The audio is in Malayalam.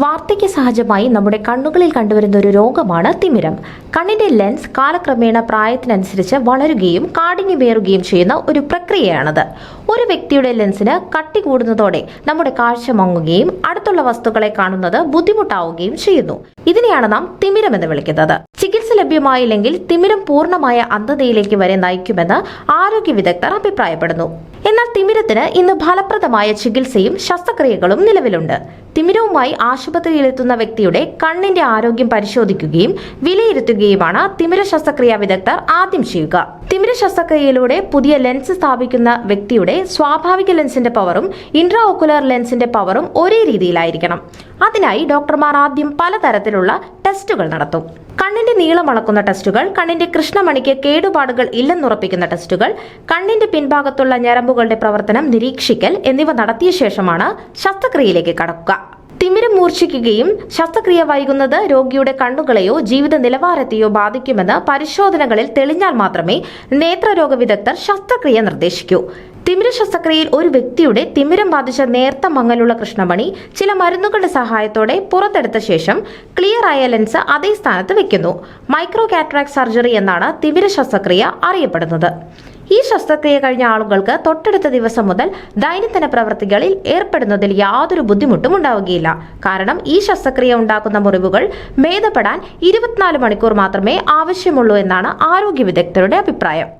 വാർദ്ധക്യ സഹജമായി നമ്മുടെ കണ്ണുകളിൽ കണ്ടുവരുന്ന ഒരു രോഗമാണ് തിമിരം. കണ്ണിന്റെ ലെൻസ് കാലക്രമേണ പ്രായത്തിനനുസരിച്ച് വളരുകയും കാഠിന്യമേറുകയും ചെയ്യുന്ന ഒരു പ്രക്രിയയാണത്. ഒരു വ്യക്തിയുടെ ലെൻസിന് കട്ടി കൂടുന്നതോടെ നമ്മുടെ കാഴ്ച മങ്ങുകയും അടുത്തുള്ള വസ്തുക്കളെ കാണുന്നത് ബുദ്ധിമുട്ടാവുകയും ചെയ്യുന്നു. ഇതിനെയാണ് നാം തിമിരം എന്ന് വിളിക്കുന്നത്. ചികിത്സ ലഭ്യമായില്ലെങ്കിൽ തിമിരം പൂർണ്ണമായ അന്ധതയിലേക്ക് വരെ നയിക്കുമെന്ന് ആരോഗ്യ വിദഗ്ധർ അഭിപ്രായപ്പെടുന്നു. എന്നാൽ തിമിരത്തിന് ഇന്ന് ഫലപ്രദമായ ചികിത്സയും ശസ്ത്രക്രിയകളും നിലവിലുണ്ട്. തിമിരവുമായി ആശുപത്രിയിലെത്തുന്ന വ്യക്തിയുടെ കണ്ണിന്റെ ആരോഗ്യം പരിശോധിക്കുകയും വിലയിരുത്തുകയുമാണ് തിമിര ശസ്ത്രക്രിയാ വിദഗ്ധർ ആദ്യം ചെയ്യുക. തിമിര ശസ്ത്രക്രിയയിലൂടെ പുതിയ ലെൻസ് സ്ഥാപിക്കുന്ന വ്യക്തിയുടെ സ്വാഭാവിക ലെൻസിന്റെ പവറും ഇൻട്രാ ഓക്കുലർ ലെൻസിന്റെ പവറും ഒരേ രീതിയിലായിരിക്കണം. അതിനായി ഡോക്ടർമാർ ആദ്യം പലതരത്തിലുള്ള ടെസ്റ്റുകൾ നടത്തും. കണ്ണിന്റെ നീളം അളക്കുന്ന ടെസ്റ്റുകൾ, കണ്ണിന്റെ കൃഷ്ണമണിക്ക് കേടുപാടുകൾ ഇല്ലെന്നുറപ്പിക്കുന്ന ടെസ്റ്റുകൾ, കണ്ണിന്റെ പിൻഭാഗത്തുള്ള ഞരമ്പുകളുടെ പ്രവർത്തനം നിരീക്ഷിക്കൽ എന്നിവ നടത്തിയ ശേഷമാണ് ശസ്ത്രക്രിയയിലേക്ക് കടക്കുക. തിമിരം മൂർച്ഛിക്കുകയും ശസ്ത്രക്രിയ വൈകുന്നത് രോഗിയുടെ കണ്ണുകളെയോ ജീവിത നിലവാരത്തെയോ ബാധിക്കുമെന്ന് പരിശോധനകളിൽ തെളിഞ്ഞാൽ മാത്രമേ നേത്രരോഗ വിദഗ്ധർ ശസ്ത്രക്രിയ നിർദ്ദേശിക്കൂ. തിമിര ശസ്ത്രക്രിയയിൽ ഒരു വ്യക്തിയുടെ തിമിരം ബാധിച്ച നേർത്ത മങ്ങലുള്ള കൃഷ്ണമണി ചില മരുന്നുകളുടെ സഹായത്തോടെ പുറത്തെടുത്ത ശേഷം ക്ലിയർ ആയ ലെൻസ് അതേ സ്ഥാനത്ത് വെക്കുന്നു. മൈക്രോ കാറ്ററാക്ട് സർജറി എന്നാണ് തിമിര ശസ്ത്രക്രിയ അറിയപ്പെടുന്നത്. ഈ ശസ്ത്രക്രിയ കഴിഞ്ഞ ആളുകൾക്ക് തൊട്ടടുത്ത ദിവസം മുതൽ ദൈനംദിന പ്രവൃത്തികളിൽ ഏർപ്പെടുന്നതിൽ യാതൊരു ബുദ്ധിമുട്ടും ഉണ്ടാവുകയില്ല. കാരണം ഈ ശസ്ത്രക്രിയ ഉണ്ടാക്കുന്ന മുറിവുകൾ ഭേദപ്പെടാൻ 24 മണിക്കൂർ മാത്രമേ ആവശ്യമുള്ളൂ എന്നാണ് ആരോഗ്യ വിദഗ്ധരുടെ അഭിപ്രായം.